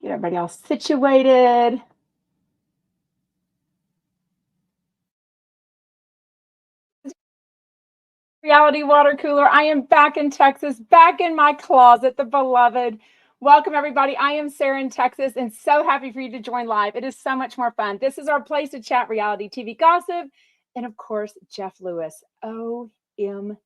Get everybody all situated. Reality water cooler. I am back in Texas, back in my closet, the beloved. Welcome, everybody. I am Sarah in Texas and so happy for you to join live. It is so much more fun. This is our place to chat reality TV gossip. And of course, Jeff Lewis. OMG.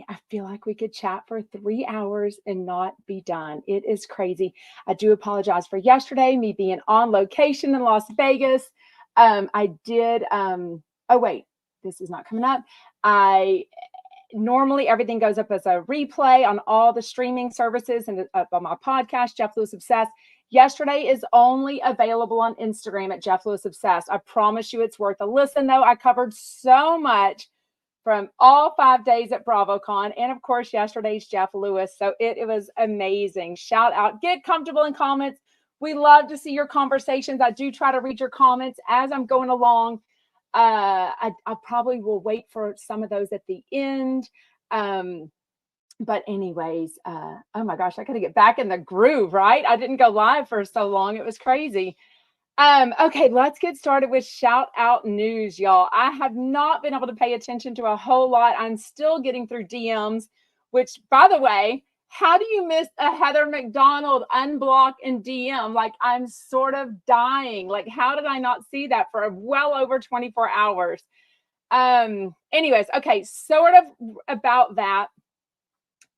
I feel like we could chat for 3 hours and not be done. It is crazy. I do apologize for yesterday, me being on location in Las Vegas. I did, oh, wait, this is not coming up. I normally everything goes up as a replay on all the streaming services and up on my podcast, Jeff Lewis Obsessed. Yesterday is only available on Instagram at Jeff Lewis Obsessed. I promise you it's worth a listen, though. I covered so much from all 5 days at BravoCon. And of course, yesterday's Jeff Lewis. So it was amazing. Shout out. Get comfortable in comments. We love to see your conversations. I do try to read your comments as I'm going along. I probably will wait for some of those at the end. But anyways, oh my gosh, I got to get back in the groove, right? I didn't go live for so long. It was crazy. Okay, let's get started with shout out news, y'all. I have not been able to pay attention to a whole lot. I'm still getting through DMs, which, by the way, how do you miss a Heather McDonald unblock and DM? Like, I'm sort of dying. Like, how did I not see that for well over 24 hours? Anyways, okay, sort of about that.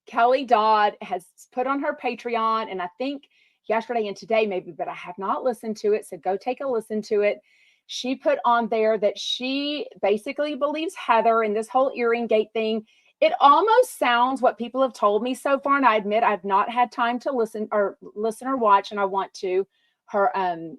Kelly Dodd has put on her Patreon, and I think yesterday and today maybe, but I have not listened to it. So go take a listen to it. She put on there that she basically believes Heather in this whole earringgate thing. It almost sounds what people have told me so far. And I admit I've not had time to listen or watch, and I want to her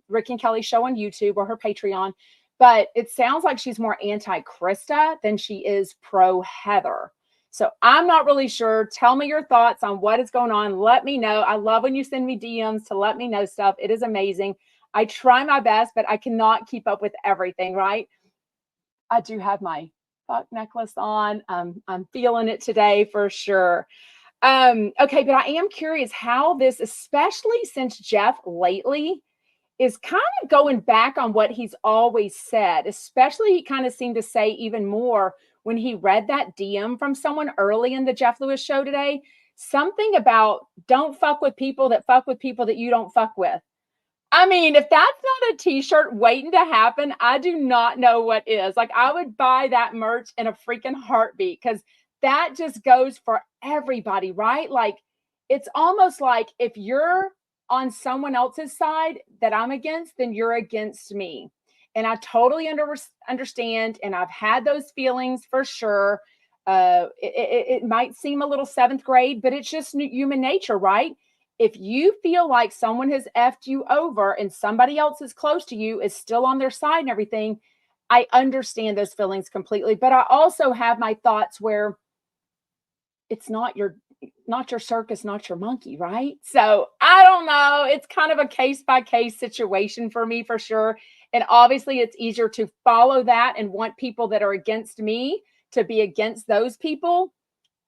Rick and Kelly show on YouTube or her Patreon. But it sounds like she's more anti-Krista than she is pro-Heather. So I'm not really sure. Tell me your thoughts on what is going on. Let me know. I love when you send me DMs to let me know stuff. It is amazing. I try my best, but I cannot keep up with everything, right? I do have my fuck necklace on. I'm feeling it today for sure. Okay, but I am curious how this, especially since Jeff lately is kind of going back on what he's always said, especially he kind of seemed to say even more when he read that DM from someone early in the Jeff Lewis show today, something about don't fuck with people that you don't fuck with. I mean, if that's not a t-shirt waiting to happen, I do not know what is. Like, I would buy that merch in a freaking heartbeat because that just goes for everybody, right? Like, it's almost like if you're on someone else's side that I'm against, then you're against me. And I totally understand. And I've had those feelings for sure. It might seem a little seventh grade, but it's just human nature, right? If you feel like someone has effed you over and somebody else is close to you is still on their side and everything, I understand those feelings completely. But I also have my thoughts where it's not your circus, not your monkey, right? So I don't know. It's kind of a case by case situation for me for sure. And obviously it's easier to follow that and want people that are against me to be against those people.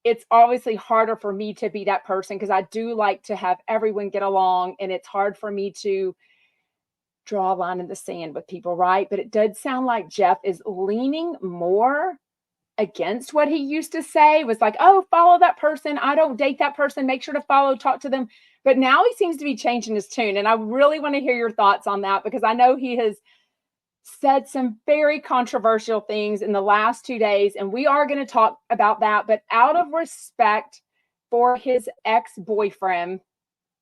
It's obviously harder for me to be that person because I do like to have everyone get along, and it's hard for me to draw a line in the sand with people, right? But it did sound like Jeff is leaning more against what he used to say. It was like, oh, follow that person. I don't date that person. Make sure to follow, talk to them. But now he seems to be changing his tune. And I really want to hear your thoughts on that because I know he has said some very controversial things in the last 2 days, and we are going to talk about that. But out of respect for his ex-boyfriend,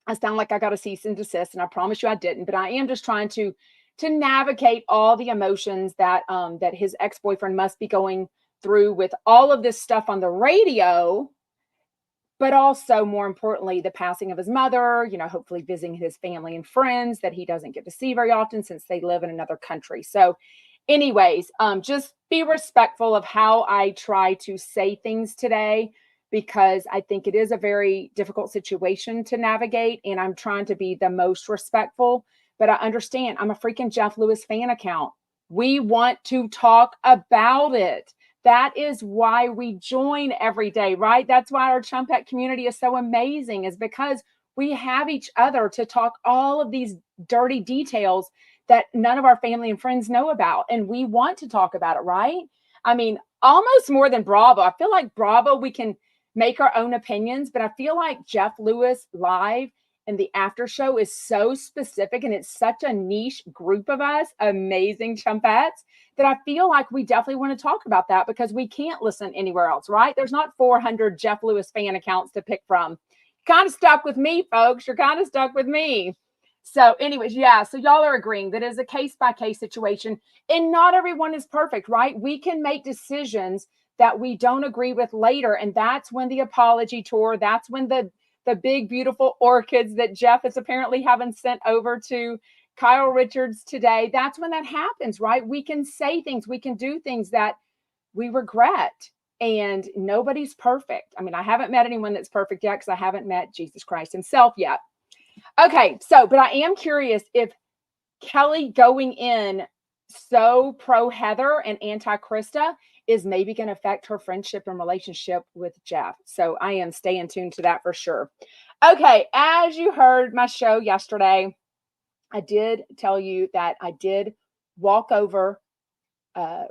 I sound like I got a cease and desist, and I promise you I didn't. But I am just trying to navigate all the emotions that that his ex-boyfriend must be going through with all of this stuff on the radio. But also, more importantly, the passing of his mother, you know, hopefully visiting his family and friends that he doesn't get to see very often since they live in another country. So anyways, just be respectful of how I try to say things today, because I think it is a very difficult situation to navigate. And I'm trying to be the most respectful, but I understand I'm a freaking Jeff Lewis fan account. We want to talk about it. That is why we join every day, right? That's why our Chumpette community is so amazing, is because we have each other to talk all of these dirty details that none of our family and friends know about. And we want to talk about it, right? I mean, almost more than Bravo. I feel like Bravo, we can make our own opinions, but I feel like Jeff Lewis live and the after show is so specific, and it's such a niche group of us, amazing chumpettes, that I feel like we definitely want to talk about that because we can't listen anywhere else, right? There's not 400 Jeff Lewis fan accounts to pick from. Kind of stuck with me, folks. You're kind of stuck with me. So anyways, yeah, so y'all are agreeing that it's a case-by-case situation, and not everyone is perfect, right? We can make decisions that we don't agree with later, and that's when the apology tour, that's when the big, beautiful orchids that Jeff is apparently having sent over to Kyle Richards today, that's when that happens, right? We can say things, we can do things that we regret, and nobody's perfect. I mean, I haven't met anyone that's perfect yet because I haven't met Jesus Christ himself yet. Okay, so, but I am curious if Kelly going in so pro Heather and anti Krista is maybe going to affect her friendship and relationship with Jeff. So I am staying tuned to that for sure. Okay, as you heard my show yesterday, I did tell you that I did walk over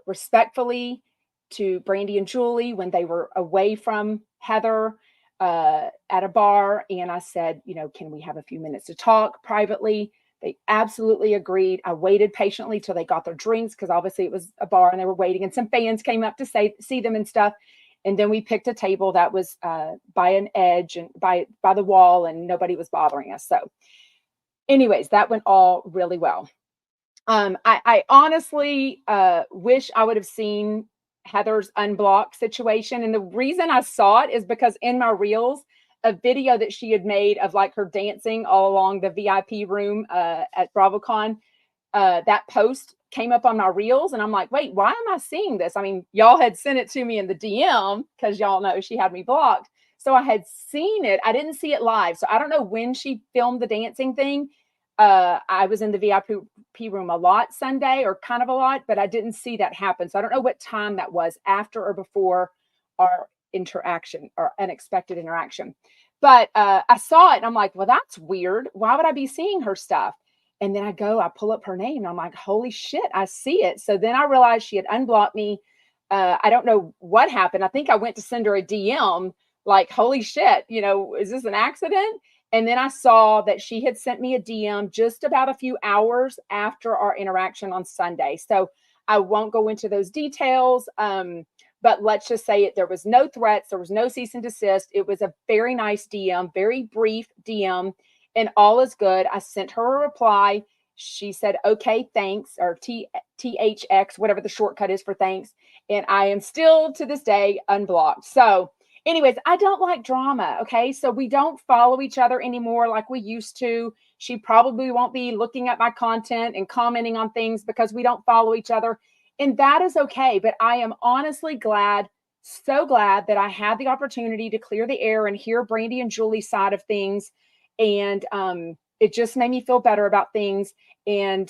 respectfully to Brandy and Julie when they were away from Heather at a bar. And I said, you know, can we have a few minutes to talk privately? They absolutely agreed. I waited patiently till they got their drinks because obviously it was a bar and they were waiting, and some fans came up to see them and stuff. And then we picked a table that was by an edge and by the wall, and nobody was bothering us. So anyways, that went all really well. I honestly wish I would have seen Heather's unblocked situation. And the reason I saw it is because in my reels, a video that she had made of like her dancing all along the VIP room at BravoCon, that post came up on my reels. And I'm like, wait, why am I seeing this? I mean, y'all had sent it to me in the DM because y'all know she had me blocked. So I had seen it. I didn't see it live. So I don't know when she filmed the dancing thing. I was in the VIP room a lot Sunday, or kind of a lot, but I didn't see that happen. So I don't know what time that was, after or before our interaction or unexpected interaction. But I saw it and I'm like, well, that's weird. Why would I be seeing her stuff? And then I pull up her name and I'm like, holy shit, I see it. So then I realized she had unblocked me. I don't know what happened. I think I went to send her a DM like, holy shit, you know, is this an accident? And then I saw that she had sent me a DM just about a few hours after our interaction on Sunday. So I won't go into those details. But let's just say it. There was no threats. There was no cease and desist. It was a very nice DM, very brief DM, and all is good. I sent her a reply. She said, okay, thanks, or THX, whatever the shortcut is for thanks. And I am still to this day unblocked. So anyways, I don't like drama. Okay. So we don't follow each other anymore like we used to. She probably won't be looking at my content and commenting on things because we don't follow each other. And that is okay. But I am honestly glad, so glad that I had the opportunity to clear the air and hear Brandy and Julie's side of things. And it just made me feel better about things. And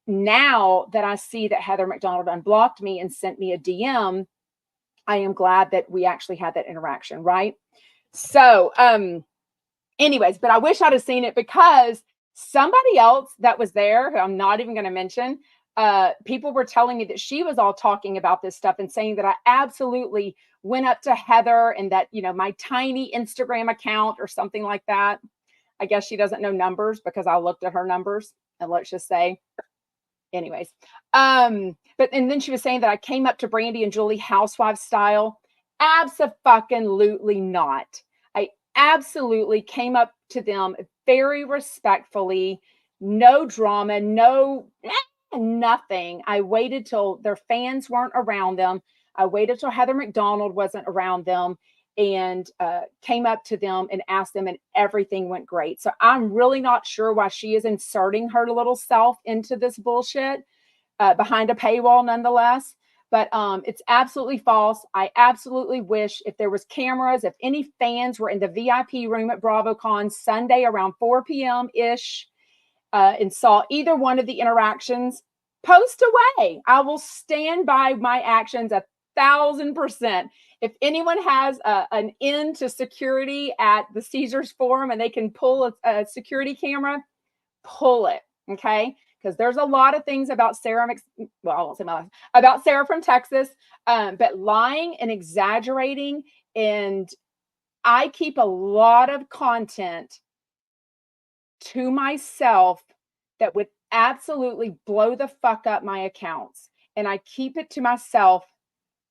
now that I see that Heather McDonald unblocked me and sent me a DM, I am glad that we actually had that interaction, right? So, anyways, but I wish I'd have seen it because somebody else that was there, who I'm not even going to mention, people were telling me that she was all talking about this stuff and saying that I absolutely went up to Heather and that, you know, my tiny Instagram account or something like that. I guess she doesn't know numbers because I looked at her numbers, and let's just say, anyways, but and then she was saying that I came up to Brandy and Julie Housewives style. Abso-fucking-lutely not. I absolutely came up to them very respectfully, no drama, no nothing. I waited till their fans weren't around them. I waited till Heather McDonald wasn't around them, and came up to them and asked them, and everything went great. So I'm really not sure why she is inserting her little self into this bullshit behind a paywall nonetheless. But it's absolutely false. I absolutely wish if there was cameras, if any fans were in the VIP room at BravoCon Sunday around 4 p.m.-ish and saw either one of the interactions, post away. I will stand by my actions 1,000%. If anyone has an in to security at the Caesars Forum and they can pull a security camera, pull it, okay? Because there's a lot of things about Sarah, well, I won't say my life, about Sarah from Texas, but lying and exaggerating. And I keep a lot of content to myself that would absolutely blow the fuck up my accounts. And I keep it to myself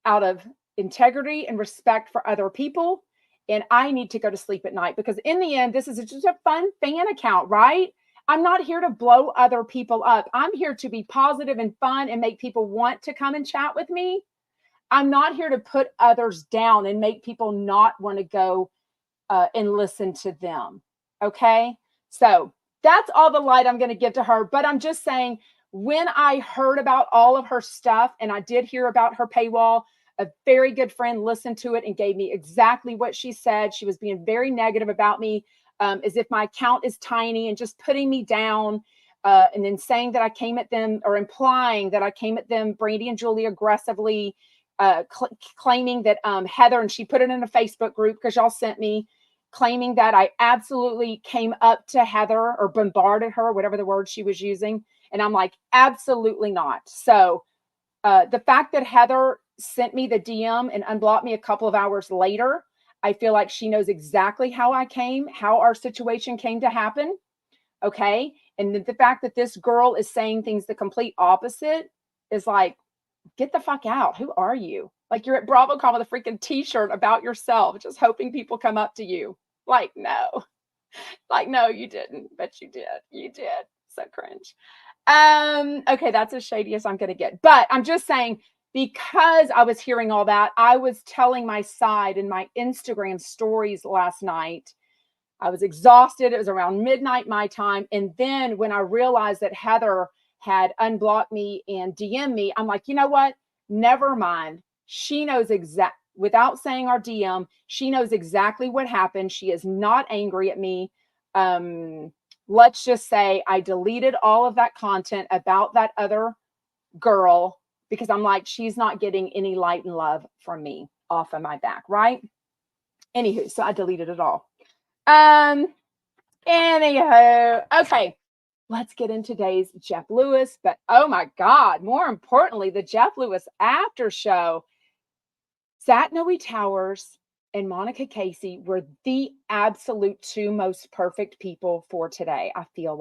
out of integrity and respect for other people. And I need to go to sleep at night because in the end, this is just a fun fan account, right? I'm not here to blow other people up. I'm here to be positive and fun and make people want to come and chat with me. I'm not here to put others down and make people not want to go and listen to them. Okay. So that's all the light I'm going to give to her. But I'm just saying, when I heard about all of her stuff, and I did hear about her paywall, a very good friend listened to it and gave me exactly what she said. She was being very negative about me, as if my account is tiny and just putting me down, and then saying that I came at them, or implying that I came at them, Brandy and Julie, aggressively, claiming that Heather, and she put it in a Facebook group because y'all sent me, claiming that I absolutely came up to Heather or bombarded her, whatever the word she was using. And I'm like, absolutely not. So the fact that Heather sent me the DM and unblocked me a couple of hours later, I feel like she knows exactly how our situation came to happen. Okay. And the fact that this girl is saying things the complete opposite is like, get the fuck out. Who are you? Like, you're at BravoCon with a freaking t-shirt about yourself, just hoping people come up to you. Like, no, you didn't, but you did. You did. So cringe. Okay, that's as shady as I'm going to get. But I'm just saying, because I was hearing all that, I was telling my side in my Instagram stories last night. I was exhausted. It was around midnight my time. And then when I realized that Heather had unblocked me and DM'd me, I'm like, you know what? Never mind. She knows without saying our DM, she knows exactly what happened. She is not angry at me. Let's just say I deleted all of that content about that other girl because I'm like, she's not getting any light and love from me off of my back, right? Anywho, so I deleted it all. Anywho, okay, let's get into today's Jeff Lewis. But oh my God, more importantly, the Jeff Lewis after show. Zach Noe Towers and Monica Casey were the absolute two most perfect people for today. I feel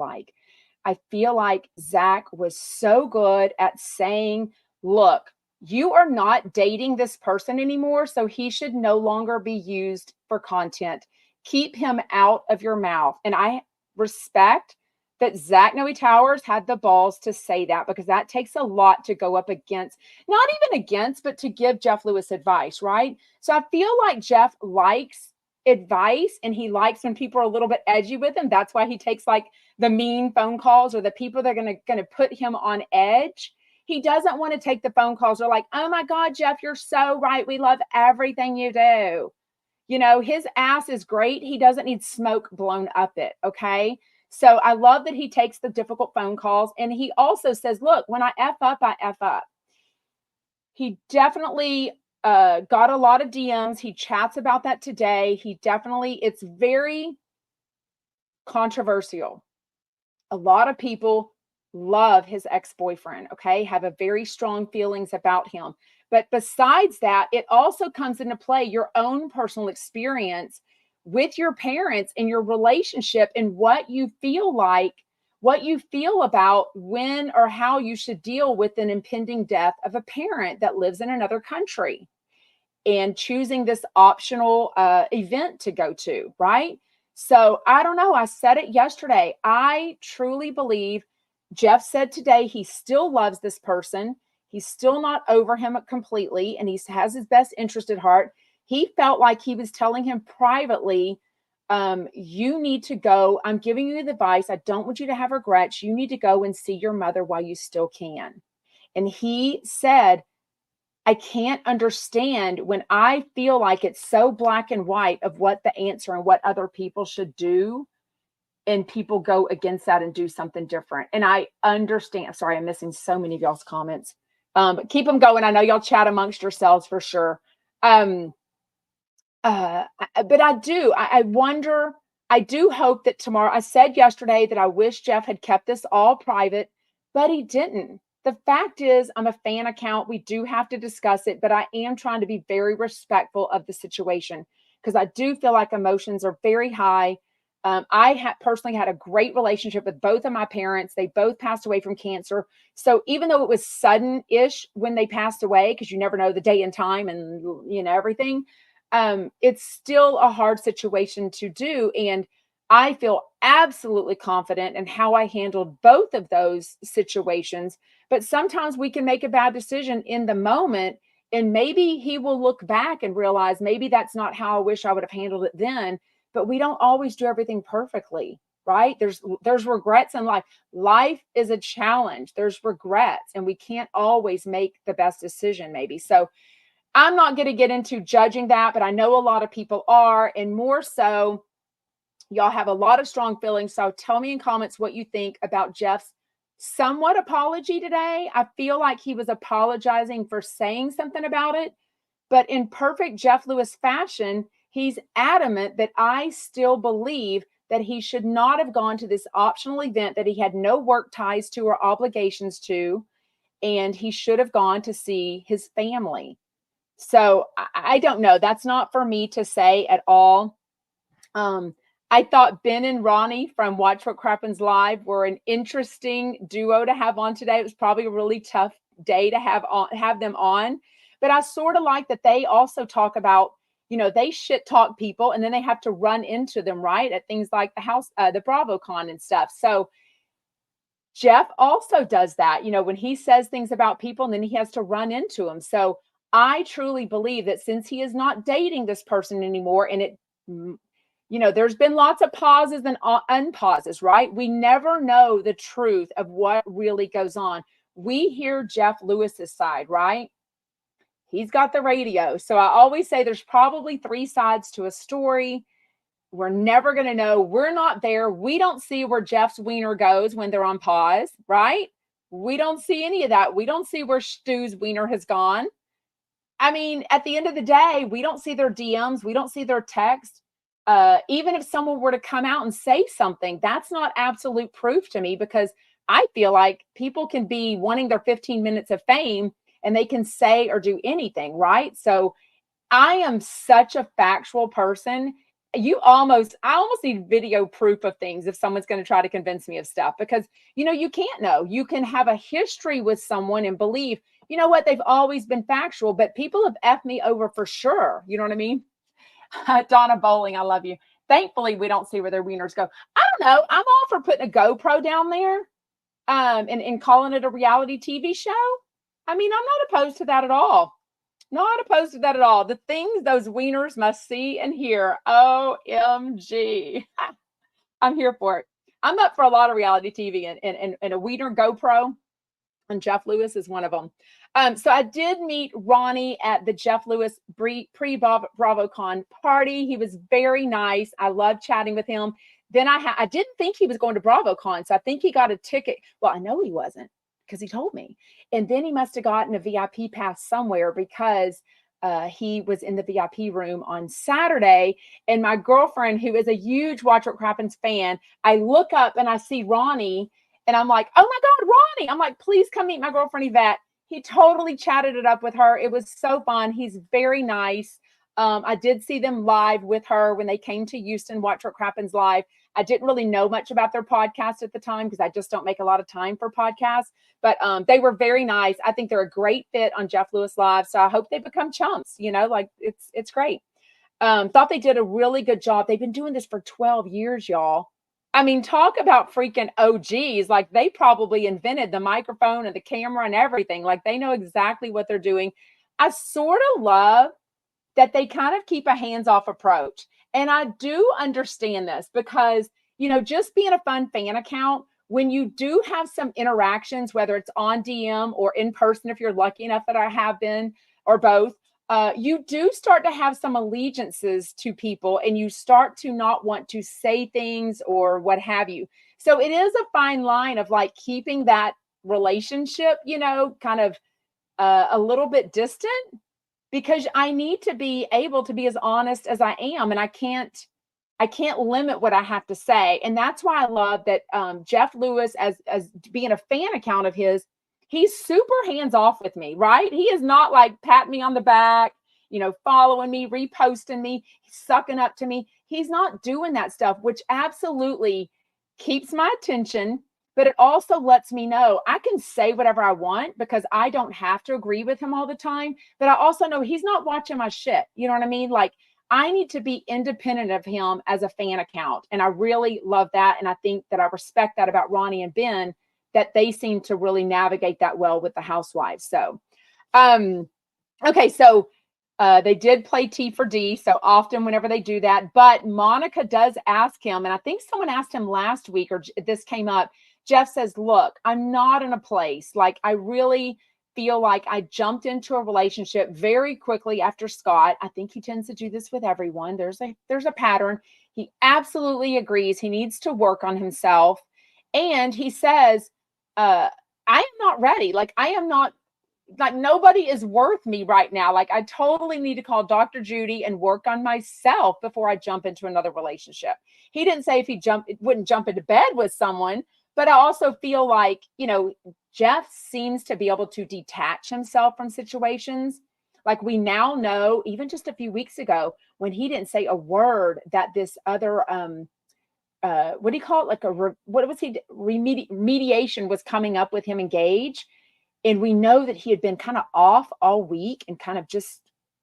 like Zach was so good at saying, look, you are not dating this person anymore, so he should no longer be used for content. Keep him out of your mouth. And I respect that Zach Noe Towers had the balls to say that, because that takes a lot to go up against, not even against, but to give Jeff Lewis advice, right? So I feel like Jeff likes advice, and he likes when people are a little bit edgy with him. That's why he takes like the mean phone calls or the people that are gonna put him on edge. He doesn't want to take the phone calls. They're like, oh my God, Jeff, you're so right. We love everything you do. You know, his ass is great. He doesn't need smoke blown up it. Okay. So I love that he takes the difficult phone calls. And he also says, look, when I F up, I F up. He definitely got a lot of DMs. He chats about that today. It's very controversial. A lot of people love his ex-boyfriend, okay, have a very strong feelings about him. But besides that, it also comes into play your own personal experience with your parents and your relationship, and what you feel about when or how you should deal with an impending death of a parent that lives in another country and choosing this optional event to go to, right? So I don't know. I said it yesterday. I truly believe Jeff said today he still loves this person. He's still not over him completely, and he has his best interest at heart. He felt like he was telling him privately, you need to go. I'm giving you the advice. I don't want you to have regrets. You need to go and see your mother while you still can. And he said, I can't understand when I feel like it's so black and white of what the answer and what other people should do, and people go against that and do something different. And I understand. Sorry, I'm missing so many of y'all's comments. But keep them going. I know y'all chat amongst yourselves for sure. But I wonder, I do hope that tomorrow, I said yesterday that I wish Jeff had kept this all private, but he didn't. The fact is, I'm a fan account. We do have to discuss it, but I am trying to be very respectful of the situation because I do feel like emotions are very high. Personally had a great relationship with both of my parents. They both passed away from cancer. So even though it was sudden-ish when they passed away, because you never know the day and time and everything, it's still a hard situation to do. And I feel absolutely confident in how I handled both of those situations. But sometimes we can make a bad decision in the moment, and maybe he will look back and realize maybe that's not how I wish I would have handled it then. But we don't always do everything perfectly, right? There's regrets in life. Life is a challenge. There's regrets, and we can't always make the best decision, maybe. So I'm not going to get into judging that, but I know a lot of people are, and more so, y'all have a lot of strong feelings. So tell me in comments what you think about Jeff's somewhat apology today. I feel like he was apologizing for saying something about it, but in perfect Jeff Lewis fashion, he's adamant that I still believe that he should not have gone to this optional event that he had no work ties to or obligations to, and he should have gone to see his family. So I don't know. That's not for me to say at all. I thought Ben and Ronnie from Watch What Crappens Live were an interesting duo to have on today. It was probably a really tough day to have them on, but I sort of like that they also talk about, they shit talk people and then they have to run into them, right, at things like the BravoCon and stuff. So Jeff also does that, when he says things about people and then he has to run into them. So I truly believe that since he is not dating this person anymore, and there's been lots of pauses and unpauses, right? We never know the truth of what really goes on. We hear Jeff Lewis's side, right? He's got the radio. So I always say there's probably three sides to a story. We're never going to know. We're not there. We don't see where Jeff's wiener goes when they're on pause, right? We don't see any of that. We don't see where Stu's wiener has gone. I mean, at the end of the day, we don't see their DMs. We don't see their text. Even if someone were to come out and say something, that's not absolute proof to me, because I feel like people can be wanting their 15 minutes of fame and they can say or do anything, right? So I am such a factual person. I almost need video proof of things if someone's going to try to convince me of stuff, because, you can't know. You can have a history with someone and believe, you know what, they've always been factual, but people have effed me over for sure. You know what I mean? Donna Bowling, I love you. Thankfully, we don't see where their wieners go. I don't know. I'm all for putting a GoPro down there and calling it a reality TV show. I mean, I'm not opposed to that at all. Not opposed to that at all. The things those wieners must see and hear. OMG. I'm here for it. I'm up for a lot of reality TV and a wiener GoPro, and Jeff Lewis is one of them. So I did meet Ronnie at the Jeff Lewis pre-BravoCon party. He was very nice. I loved chatting with him. Then I didn't think he was going to BravoCon, so I think he got a ticket. Well, I know he wasn't, because he told me. And then he must have gotten a VIP pass somewhere, because he was in the VIP room on Saturday. And my girlfriend, who is a huge Watch What Crappens fan, I look up and I see Ronnie, and I'm like, oh my God, Ronnie. I'm like, please come meet my girlfriend, Yvette. He totally chatted it up with her. It was so fun. He's very nice. I did see them live with her when they came to Houston, Watch What Crappens Live. I didn't really know much about their podcast at the time, because I just don't make a lot of time for podcasts, but they were very nice. I think they're a great fit on Jeff Lewis Live. So I hope they become chumps, like it's great. Thought they did a really good job. They've been doing this for 12 years, y'all. I mean, talk about freaking OGs. Like, they probably invented the microphone and the camera and everything. Like, they know exactly what they're doing. I sort of love that they kind of keep a hands-off approach. And I do understand this, because, just being a fun fan account, when you do have some interactions, whether it's on DM or in person, if you're lucky enough that I have been, or both, you do start to have some allegiances to people, and you start to not want to say things or what have you. So it is a fine line of like keeping that relationship, kind of a little bit distant. because I need to be able to be as honest as I am, and I can't limit what I have to say. And that's why I love that Jeff Lewis, as being a fan account of his, he's super hands off with me, right? He is not like patting me on the back, following me, reposting me, sucking up to me. He's not doing that stuff, which absolutely keeps my attention. But it also lets me know I can say whatever I want because I don't have to agree with him all the time. But I also know he's not watching my shit. You know what I mean? Like, I need to be independent of him as a fan account. And I really love that. And I think that I respect that about Ronnie and Ben, that they seem to really navigate that well with the Housewives. So, okay. So they did play T for D. So often whenever they do that, but Monica does ask him, and I think someone asked him last week, or this came up. Jeff says, look, I'm not in a place, like, I really feel like I jumped into a relationship very quickly after Scott. I think he tends to do this with everyone. There's a pattern. He absolutely agrees he needs to work on himself. And he says, I am not ready. Like, I am not, like, nobody is worth me right now. Like, I totally need to call Dr. Judy and work on myself before I jump into another relationship. He didn't say if he wouldn't jump into bed with someone, but I also feel like, Jeff seems to be able to detach himself from situations. Like, we now know, even just a few weeks ago, when he didn't say a word, that this other, what do you call it? Like what was he, remediation was coming up with him and Gage. And we know that he had been kind of off all week and kind of just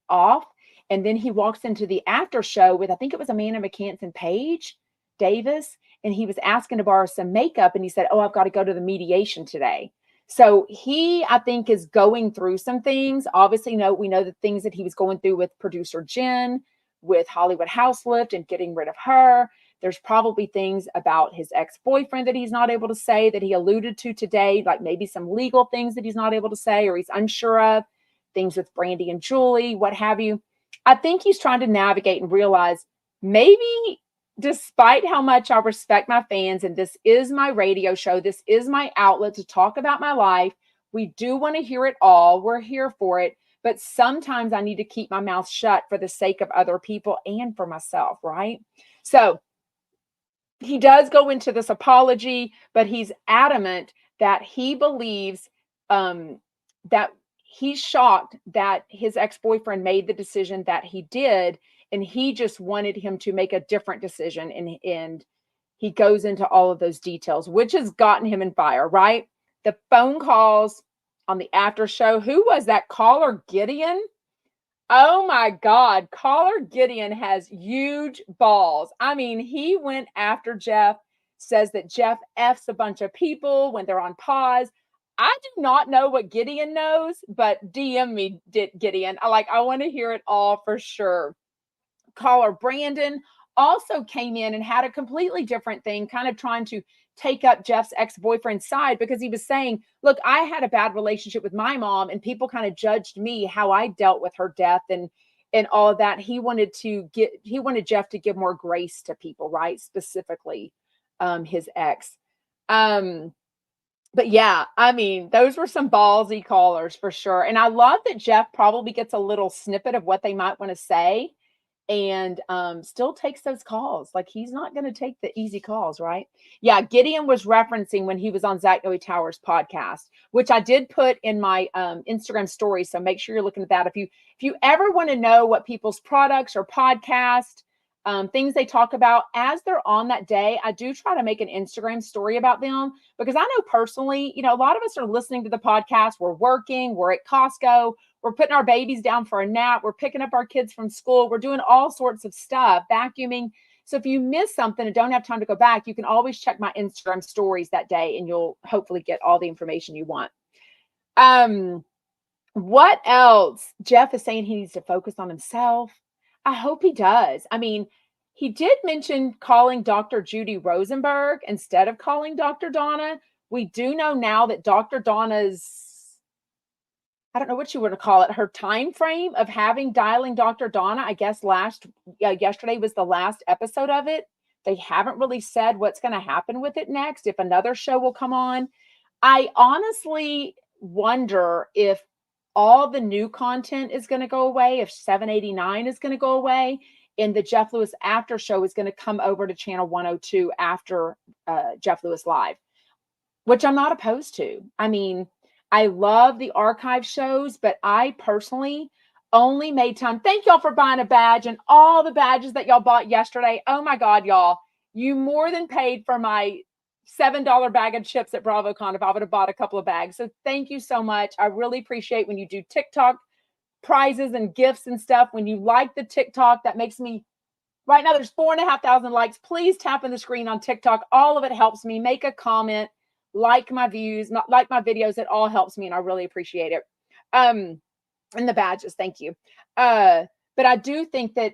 off. And then he walks into the after show with, I think it was Amanda McCants and Paige Davis. And he was asking to borrow some makeup. And he said, oh, I've got to go to the mediation today. So he, I think, is going through some things. Obviously, we know the things that he was going through with producer Jen, with Hollywood Houselift and getting rid of her. There's probably things about his ex-boyfriend that he's not able to say, that he alluded to today, like maybe some legal things that he's not able to say or he's unsure of, things with Brandy and Julie, what have you. I think he's trying to navigate and realize, maybe despite how much I respect my fans, and this is my radio show, this is my outlet to talk about my life, we do want to hear it all. We're here for it. But sometimes I need to keep my mouth shut for the sake of other people and for myself, right? So he does go into this apology, but he's adamant that he believes that he's shocked that his ex-boyfriend made the decision that he did, and he just wanted him to make a different decision. And he goes into all of those details, which has gotten him in fire, right? The phone calls on the after show. Who was that caller? Gideon? Oh my God. Caller Gideon has huge balls. I mean, he went after Jeff, says that Jeff F's a bunch of people when they're on pause. I do not know what Gideon knows, but DM me, Gideon. I want to hear it all for sure. Caller Brandon also came in and had a completely different thing, kind of trying to take up Jeff's ex-boyfriend's side, because he was saying, look, I had a bad relationship with my mom and people kind of judged me how I dealt with her death and all of that. He wanted Jeff to give more grace to people, right? Specifically, his ex. But yeah, I mean, those were some ballsy callers for sure. And I love that Jeff probably gets a little snippet of what they might want to say, and still takes those calls. Like, he's not going to take the easy calls, right? Yeah, Gideon was referencing when he was on Zach Noe Towers' podcast, which I did put in my Instagram story. So make sure you're looking at that. If you ever want to know what people's products or podcast, things they talk about as they're on that day, I do try to make an Instagram story about them, because I know personally, a lot of us are listening to the podcast. We're working, we're at Costco, we're putting our babies down for a nap, we're picking up our kids from school, we're doing all sorts of stuff, vacuuming. So if you miss something and don't have time to go back, you can always check my Instagram stories that day and you'll hopefully get all the information you want. What else? Jeff is saying he needs to focus on himself. I hope he does. I mean, he did mention calling Dr. Judy Rosenberg instead of calling Dr. Donna. We do know now that Dr. Donna's, I don't know what you want to call it, her time frame of dialing Dr. Donna, I guess yesterday was the last episode of it. They haven't really said what's going to happen with it next, if another show will come on. I honestly wonder if all the new content is going to go away, if 789 is going to go away, and the Jeff Lewis after show is going to come over to channel 102 after Jeff Lewis Live, which I'm not opposed to. I mean, I love the archive shows, but I personally only made time. Thank y'all for buying a badge and all the badges that y'all bought yesterday. Oh my God, y'all, you more than paid for my $7 bag of chips at BravoCon if I would have bought a couple of bags. So thank you so much. I really appreciate when you do TikTok prizes and gifts and stuff. When you like the TikTok, that makes me, right now there's 4,500 likes. Please tap on the screen on TikTok. All of it helps me. Make a comment, like my views, not like my videos. It all helps me and I really appreciate it. And the badges, thank you. But I do think that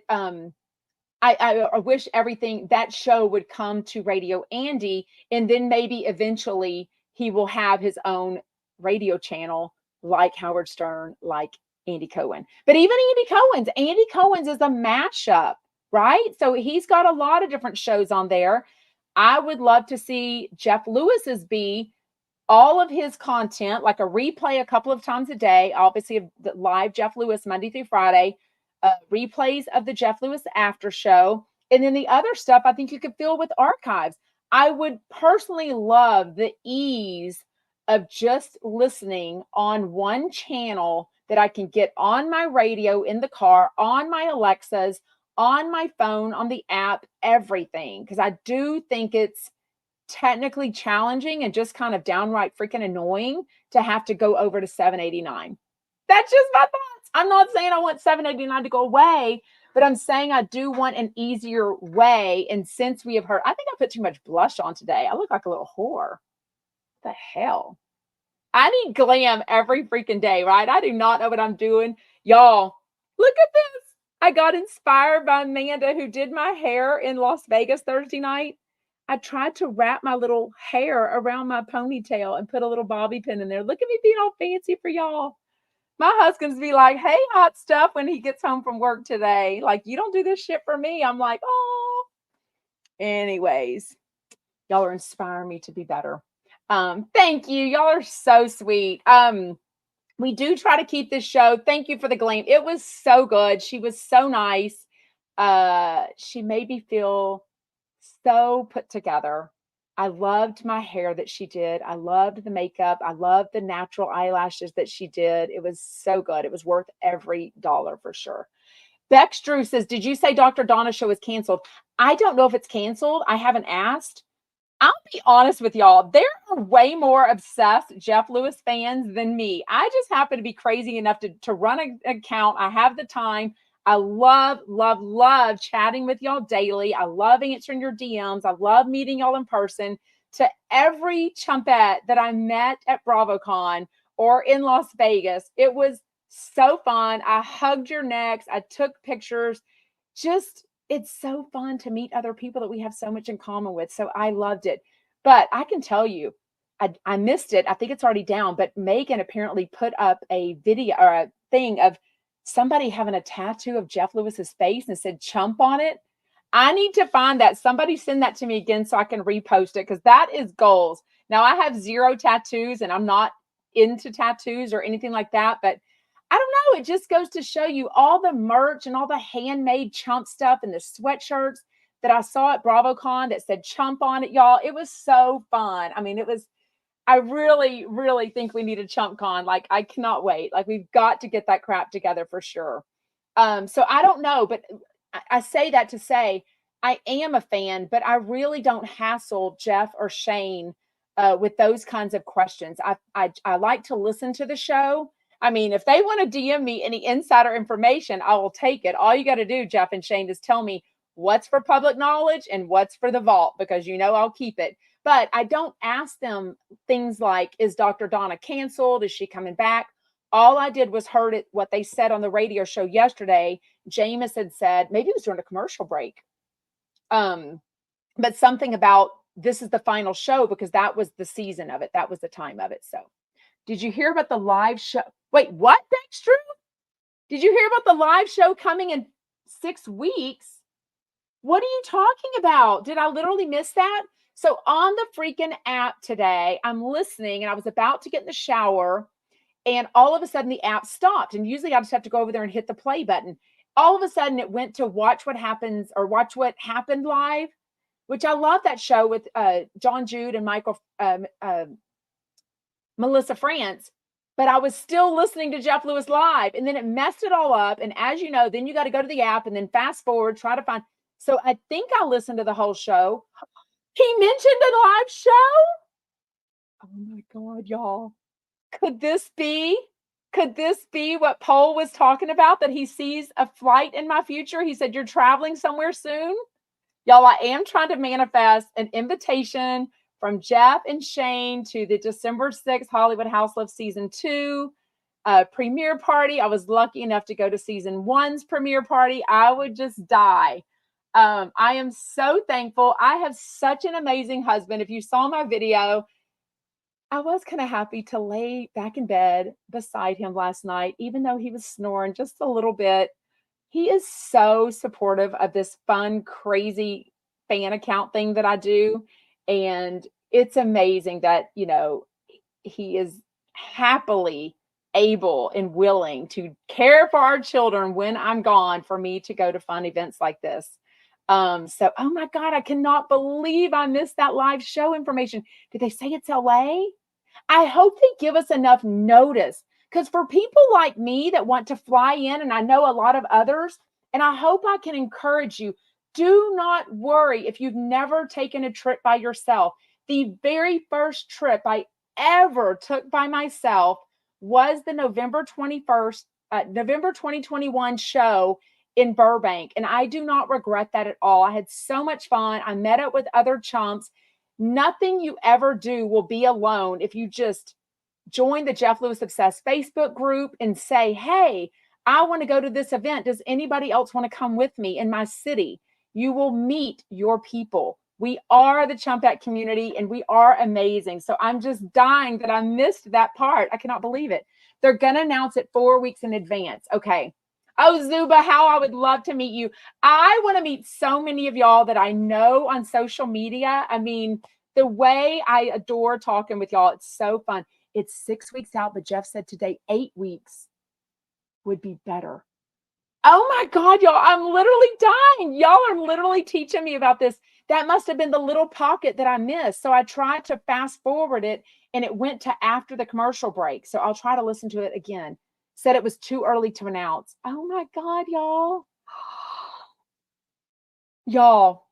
I wish everything, that show would come to Radio Andy, and then maybe eventually he will have his own radio channel like Howard Stern, like Andy Cohen. But even Andy Cohen's is a mashup, right? So he's got a lot of different shows on there. I would love to see Jeff Lewis's be all of his content, like a replay a couple of times a day, obviously the live Jeff Lewis Monday through Friday, replays of the Jeff Lewis after show. And then the other stuff, I think you could fill with archives. I would personally love the ease of just listening on one channel that I can get on my radio in the car, on my Alexas, on my phone, on the app, everything. Because I do think it's technically challenging and just kind of downright freaking annoying to have to go over to 789. That's just my thoughts. I'm not saying I want 789 to go away, but I'm saying I do want an easier way. And since we have heard, I think I put too much blush on today. I look like a little whore. What the hell? I need glam every freaking day, right? I do not know what I'm doing. Y'all, look at this. I got inspired by Amanda, who did my hair in Las Vegas Thursday night. I tried to wrap my little hair around my ponytail and put a little bobby pin in there. Look at me being all fancy for y'all. My husband's be like, hey, hot stuff, when he gets home from work today. Like, you don't do this shit for me. I'm like, oh. Anyways, y'all are inspiring me to be better. Thank you. Y'all are so sweet. We do try to keep this show. Thank you for the gleam. It was so good. She was so nice. She made me feel so put together. I loved my hair that she did. I loved the makeup. I loved the natural eyelashes that she did. It was so good. It was worth every dollar for sure. Bex Drew says, did you say Dr. Donna's show is canceled? I don't know if it's canceled. I haven't asked. I'll be honest with y'all. There are way more obsessed Jeff Lewis fans than me. I just happen to be crazy enough to run an account. I have the time. I love, love, love chatting with y'all daily. I love answering your DMs. I love meeting y'all in person. To every chumpette that I met at BravoCon or in Las Vegas, it was so fun. I hugged your necks. I took pictures. Just, it's so fun to meet other people that we have so much in common with. So I loved it. But I can tell you, I missed it. I think it's already down. But Megan apparently put up a video or a thing of somebody having a tattoo of Jeff Lewis's face and said chump on it. I need to find that. Somebody send that to me again so I can repost it, because that is goals. Now, I have 0 tattoos and I'm not into tattoos or anything like that, but I don't know. It just goes to show you all the merch and all the handmade chump stuff and the sweatshirts that I saw at BravoCon that said chump on it, y'all. It was so fun. I mean, I really, really think we need a chump con. Like, I cannot wait. Like, we've got to get that crap together for sure. So I don't know, but I say that to say I am a fan, but I really don't hassle Jeff or Shane with those kinds of questions. I like to listen to the show. I mean, if they want to DM me any insider information, I will take it. All you got to do, Jeff and Shane, is tell me what's for public knowledge and what's for the vault, because I'll keep it. But I don't ask them things like, is Dr. Donna canceled? Is she coming back? All I did was heard what they said on the radio show yesterday. Jameis had said, maybe it was during a commercial break, but something about this is the final show because that was the season of it. That was the time of it. So did you hear about the live show? Wait, what? That's true. Did you hear about the live show coming in 6 weeks? What are you talking about? Did I literally miss that? So on the freaking app today, I'm listening and I was about to get in the shower And all of a sudden the app stopped. And usually I just have to go over there and hit the play button. All of a sudden it went to watch what happens or watch what happened live, which I love that show with John Jude and Melissa France. But I was still listening to Jeff Lewis live, and then it messed it all up. And as you know, then you got to go to the app and then fast forward, try to find. So I think I listened to the whole show. He mentioned a live show. Oh my God, y'all. Could this be what Paul was talking about? That he sees a flight in my future? He said, you're traveling somewhere soon. Y'all, I am trying to manifest an invitation from Jeff and Shane to the December 6th Hollywood Housewives season 2 premiere party. I was lucky enough to go to season 1's premiere party. I would just die. I am so thankful. I have such an amazing husband. If you saw my video, I was kind of happy to lay back in bed beside him last night, even though he was snoring just a little bit. He is so supportive of this fun, crazy fan account thing that I do. And it's amazing that, you know, he is happily able and willing to care for our children when I'm gone for me to go to fun events like this. So, oh my God, I cannot believe I missed that live show information. Did they say it's LA? I hope they give us enough notice, because for people like me that want to fly in, and I know a lot of others, and I hope I can encourage you, do not worry if you've never taken a trip by yourself. The very first trip I ever took by myself was the November 2021 show in Burbank. And I do not regret that at all. I had so much fun. I met up with other chumps. Nothing you ever do will be alone if you just join the Jeff Lewis Obsessed Facebook group and say, hey, I want to go to this event. Does anybody else want to come with me in my city? You will meet your people. We are the Chumpack community and we are amazing. So I'm just dying that I missed that part. I cannot believe it. They're going to announce it 4 weeks in advance. Okay. Oh, Zuba, how I would love to meet you. I want to meet so many of y'all that I know on social media. I mean, the way I adore talking with y'all, it's so fun. It's 6 weeks out, but Jeff said today 8 weeks would be better. Oh my God, y'all, I'm literally dying. Y'all are literally teaching me about this. That must have been the little pocket that I missed. So I tried to fast forward it and it went to after the commercial break. So I'll try to listen to it again. Said it was too early to announce. Oh my God, y'all. Y'all,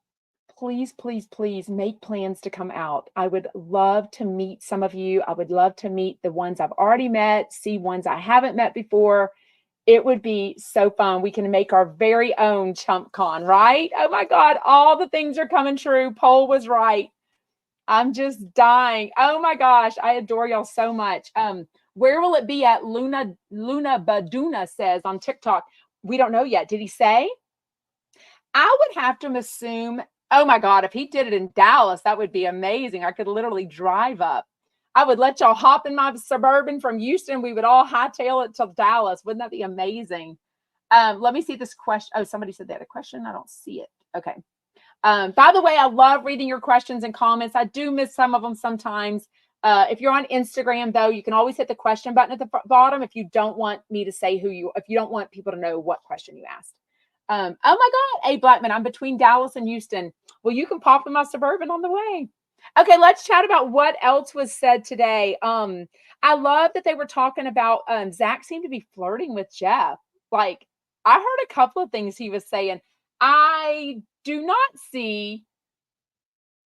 please, please, please make plans to come out. I would love to meet some of you. I would love to meet the ones I've already met, see ones I haven't met before. It would be so fun. We can make our very own ChumpCon, right? Oh my God, all the things are coming true. Poll was right. I'm just dying. Oh my gosh, I adore y'all so much. Where will it be at? Luna Baduna says on TikTok. We don't know yet. Did he say? I would have to assume, oh my God, if he did it in Dallas, that would be amazing. I could literally drive up. I would let y'all hop in my Suburban from Houston. We would all hightail it to Dallas. Wouldn't that be amazing? Let me see this question. Oh, somebody said they had a question. I don't see it. Okay. By the way, I love reading your questions and comments. I do miss some of them sometimes. If you're on Instagram, though, you can always hit the question button at the bottom if you don't want me to say if you don't want people to know what question you asked. Oh my God, A Blackman, I'm between Dallas and Houston. Well, you can pop in my Suburban on the way. Okay, let's chat about what else was said today. I love that they were talking about Zach seemed to be flirting with Jeff. Like, I heard a couple of things he was saying. I do not see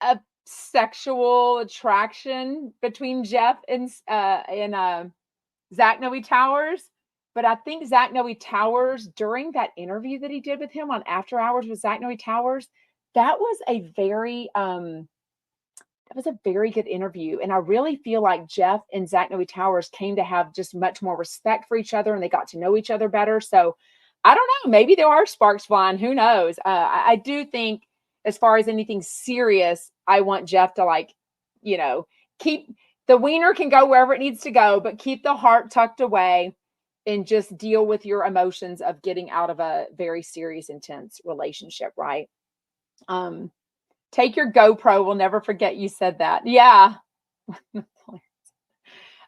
a sexual attraction between Jeff and Zach Noe Towers. But I think Zach Noe Towers, during that interview that he did with him on After Hours with Zach Noe Towers, that was a very good interview. And I really feel like Jeff and Zach Noe Towers came to have just much more respect for each other and they got to know each other better. So I don't know, maybe there are sparks flying. Who knows? I do think as far as anything serious, I want Jeff to keep the wiener can go wherever it needs to go, but keep the heart tucked away and just deal with your emotions of getting out of a very serious, intense relationship, right? Take your GoPro. We'll never forget you said that. Yeah.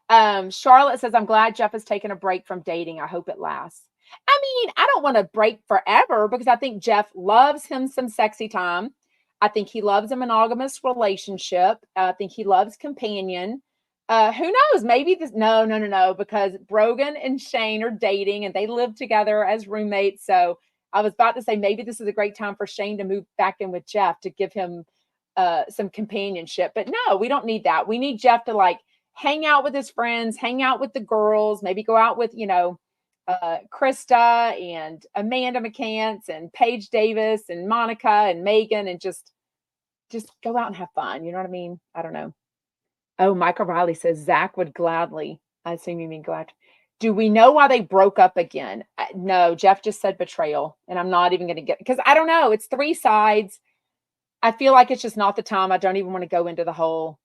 Charlotte says, I'm glad Jeff has taken a break from dating. I hope it lasts. I mean, I don't want to break forever because I think Jeff loves him some sexy time. I think he loves a monogamous relationship. I think he loves companion. Who knows? Maybe this, no, because Brogan and Shane are dating and they live together as roommates. So I was about to say maybe this is a great time for Shane to move back in with Jeff to give him some companionship. But no, we don't need that. We need Jeff to like hang out with his friends, hang out with the girls, maybe go out with, Krista and Amanda McCants and Paige Davis and Monica and Megan and just go out and have fun. You know what I mean? I don't know. Oh, Michael Riley says Zach would gladly. I assume you mean glad. Do we know why they broke up again? No, Jeff just said betrayal, and I'm not even going to get because I don't know. It's three sides. I feel like it's just not the time. I don't even want to go into the whole,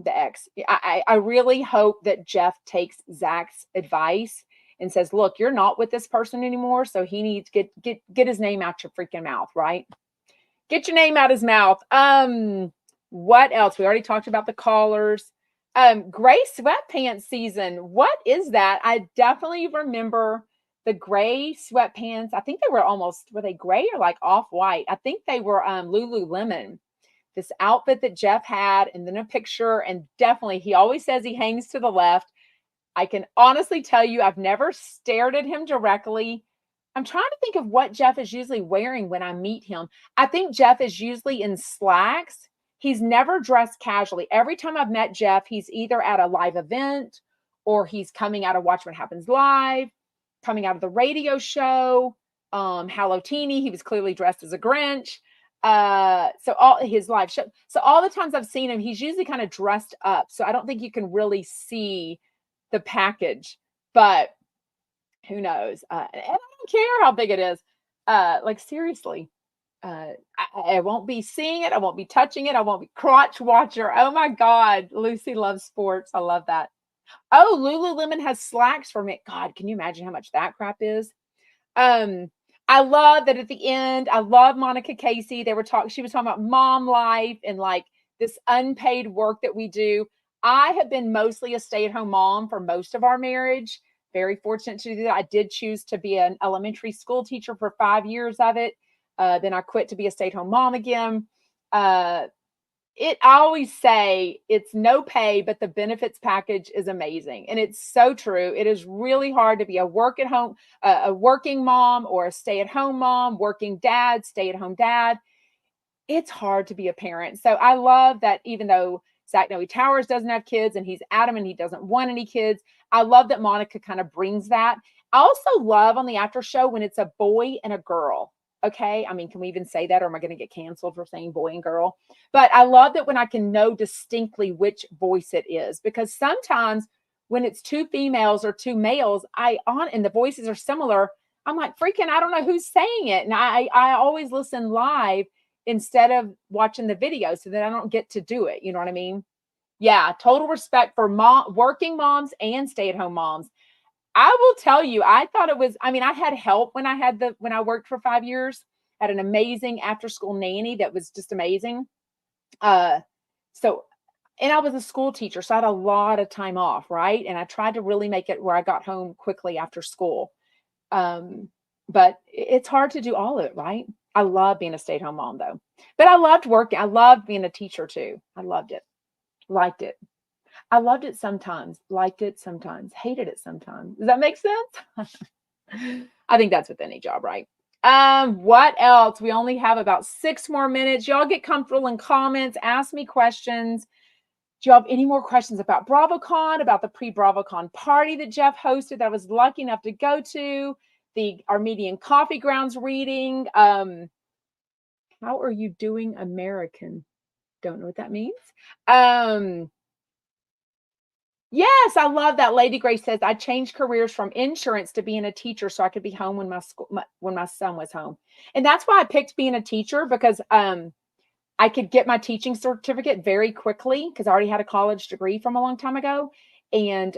the ex. I really hope that Jeff takes Zach's advice and says, look, you're not with this person anymore. So he needs to get his name out your freaking mouth, right? Get your name out his mouth. What else? We already talked about the callers. Gray sweatpants season. What is that? I definitely remember the gray sweatpants. I think they were they gray or like off-white? I think they were Lululemon. This outfit that Jeff had, and then a picture, and definitely he always says he hangs to the left. I can honestly tell you I've never stared at him directly. I'm trying to think of what Jeff is usually wearing when I meet him. I think Jeff is usually in slacks. He's never dressed casually. Every time I've met Jeff, he's either at a live event or he's coming out of Watch What Happens Live, coming out of the radio show. Hello Teeny, he was clearly dressed as a Grinch. So all his live show. So all the times I've seen him, he's usually kind of dressed up. So I don't think you can really see the package, but who knows? And I don't care how big it is. Like seriously, I won't be seeing it. I won't be touching it. I won't be crotch watcher. Oh my God. Lucy loves sports. I love that. Oh, Lululemon has slacks for me. God, can you imagine how much that crap is? I love that at the end, I love Monica Casey. She was talking about mom life and like this unpaid work that we do. I have been mostly a stay-at-home mom for most of our marriage. Very fortunate to do that. I did choose to be an elementary school teacher for 5 years of it. Then I quit to be a stay-at-home mom again. I always say it's no pay, but the benefits package is amazing. And it's so true. It is really hard to be a working mom or a stay-at-home mom, working dad, stay-at-home dad. It's hard to be a parent. So I love that even though Zach Noe Towers doesn't have kids and he's adamant he doesn't want any kids, I love that Monica kind of brings that. I also love on the after show when it's a boy and a girl. Okay. I mean, can we even say that, or am I going to get canceled for saying boy and girl? But I love that when I can know distinctly which voice it is, because sometimes when it's two females or two males, and the voices are similar, I'm like, freaking, I don't know who's saying it. And I always listen live instead of watching the video so that I don't get to do it. You know what I mean? Yeah. Total respect for working moms and stay-at-home moms. I will tell you, I had help when I worked for 5 years. I had an amazing after school nanny that was just amazing. And I was a school teacher, so I had a lot of time off, right? And I tried to really make it where I got home quickly after school. But it's hard to do all of it, right? I love being a stay-at-home mom though. But I loved working. I loved being a teacher too. I loved it. Liked it. I loved it sometimes, liked it sometimes, hated it sometimes. Does that make sense? I think that's with any job, right? What else? We only have about 6 more minutes. Y'all get comfortable in comments. Ask me questions. Do you have any more questions about BravoCon, about the pre-BravoCon party that Jeff hosted that I was lucky enough to go to, the Armenian Coffee Grounds reading? How are you doing, American? Don't know what that means. Yes, I love that. Lady Grace says, I changed careers from insurance to being a teacher so I could be home when my son was home. And that's why I picked being a teacher, because I could get my teaching certificate very quickly because I already had a college degree from a long time ago. And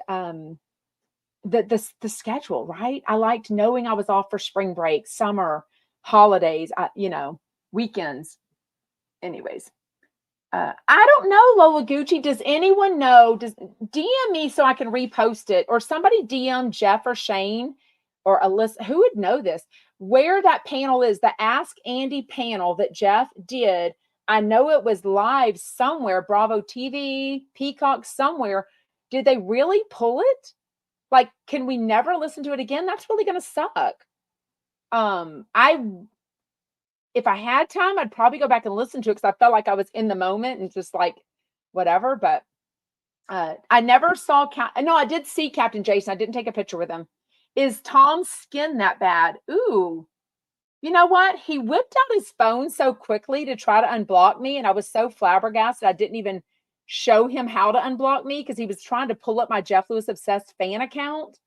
the schedule, right? I liked knowing I was off for spring break, summer, holidays, weekends. Anyways. I don't know, Lola Gucci. Does anyone know? Does DM me so I can repost it, or somebody DM Jeff or Shane or Alyssa? Who would know this? Where that panel is, the Ask Andy panel that Jeff did. I know it was live somewhere, Bravo TV, Peacock, somewhere. Did they really pull it? Like, can we never listen to it again? That's really going to suck. I if I had time, I'd probably go back and listen to it because I felt like I was in the moment and just like whatever. But I never saw. No, I did see Captain Jason. I didn't take a picture with him. Is Tom's skin that bad? Ooh, you know what? He whipped out his phone so quickly to try to unblock me, and I was so flabbergasted I didn't even show him how to unblock me because he was trying to pull up my Jeff Lewis Obsessed fan account,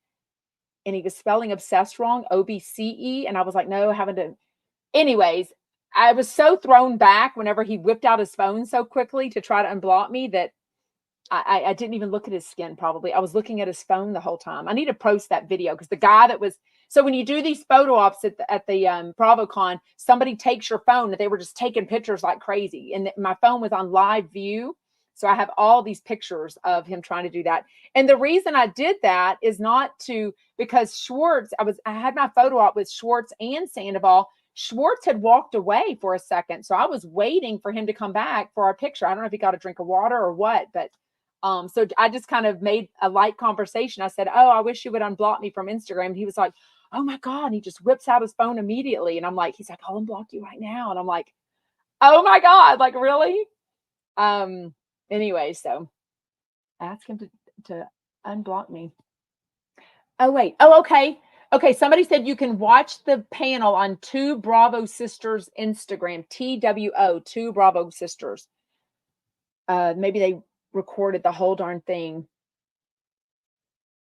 and he was spelling obsessed wrong, OBCE, and I was like, no, having to. Anyways, I was so thrown back whenever he whipped out his phone so quickly to try to unblock me that I didn't even look at his skin. Probably I was looking at his phone the whole time. I need to post that video because the guy that was so when you do these photo ops at the BravoCon, somebody takes your phone and they were just taking pictures like crazy, and my phone was on live view, so I have all these pictures of him trying to do that. And the reason I did that is not to because Schwartz. I had my photo op with Schwartz and Sandoval. Schwartz had walked away for a second, so I was waiting for him to come back for our picture. I don't know if he got a drink of water or what, but so I just kind of made a light conversation. I said, "Oh, I wish you would unblock me from Instagram." And he was like, "Oh my God." And he just whips out his phone immediately. And I'm like, he's like, "I'll unblock you right now." And I'm like, "Oh my God, like really?" Anyway, so ask him to unblock me. Oh, wait. Oh, okay. Okay, somebody said you can watch the panel on Two Bravo Sisters Instagram, TWO, Two Bravo Sisters. Maybe they recorded the whole darn thing.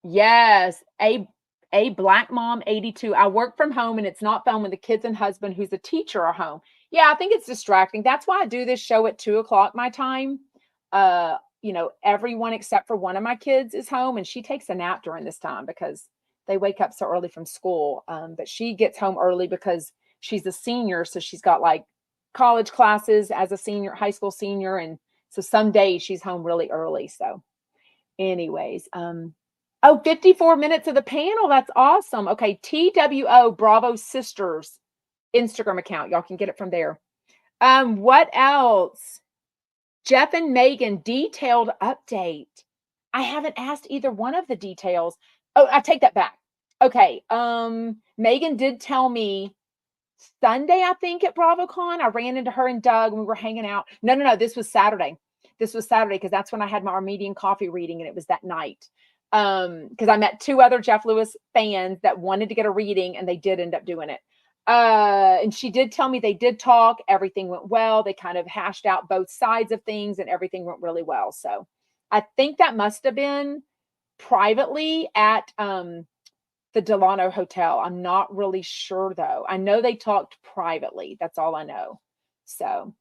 Yes, a black mom 82. I work from home and it's not fun when the kids and husband who's a teacher are home. Yeah, I think it's distracting. That's why I do this show at 2 o'clock my time. Everyone except for one of my kids is home and she takes a nap during this time because they wake up so early from school. But she gets home early because she's a senior, so she's got like college classes as a senior, high school senior, and so some days she's home really early. So anyways, 54 minutes of the panel. That's awesome. Okay, TWO Bravo Sisters Instagram account. Y'all can get it from there. What else? Jeff and Megan detailed update. I haven't asked either one of the details. Oh, I take that back. Okay. Megan did tell me Sunday, I think at BravoCon, I ran into her and Doug and we were hanging out. No. This was Saturday. This was Saturday because that's when I had my Armenian coffee reading and it was that night. Because I met two other Jeff Lewis fans that wanted to get a reading and they did end up doing it. And she did tell me they did talk. Everything went well. They kind of hashed out both sides of things and everything went really well. So I think that must have been privately at the Delano Hotel. I'm not really sure though. I know they talked privately. That's all I know. So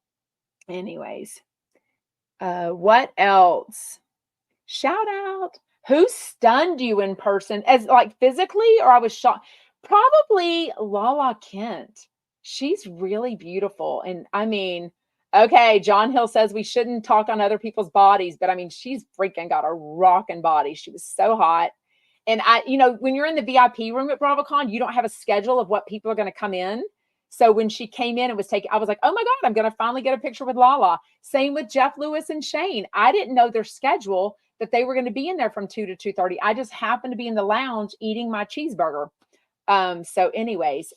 anyways, what else? Shout out. Who stunned you in person as like physically, or I was shocked? Probably Lala Kent. She's really beautiful. And I mean, okay, John Hill says we shouldn't talk on other people's bodies, but I mean, she's freaking got a rocking body. She was so hot. And when you're in the VIP room at BravoCon, you don't have a schedule of what people are going to come in. So when she came in and was taking, I was like, oh my God, I'm going to finally get a picture with Lala. Same with Jeff Lewis and Shane. I didn't know their schedule that they were going to be in there from 2 to 2:30. I just happened to be in the lounge eating my cheeseburger. So anyways,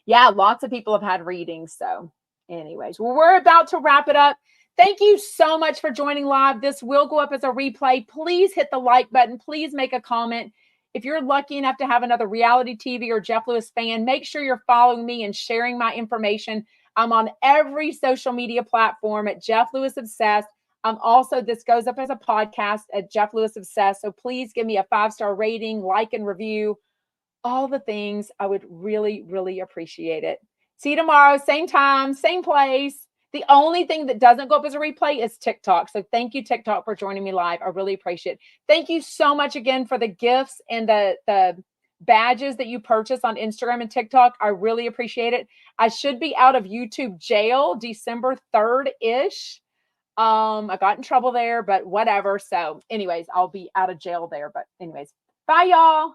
yeah, lots of people have had readings. So anyways, well, we're about to wrap it up. Thank you so much for joining live. This will go up as a replay. Please hit the like button. Please make a comment. If you're lucky enough to have another reality TV or Jeff Lewis fan, make sure you're following me and sharing my information. I'm on every social media platform at Jeff Lewis Obsessed. This goes up as a podcast at Jeff Lewis Obsessed. So please give me a 5-star rating, like and review, all the things. I would really, really appreciate it. See you tomorrow, same time, same place. The only thing that doesn't go up as a replay is TikTok. So thank you, TikTok, for joining me live. I really appreciate it. Thank you so much again for the gifts and the badges that you purchase on Instagram and TikTok. I really appreciate it. I should be out of YouTube jail December 3rd-ish. I got in trouble there, but whatever. So anyways, I'll be out of jail there. But anyways, bye y'all.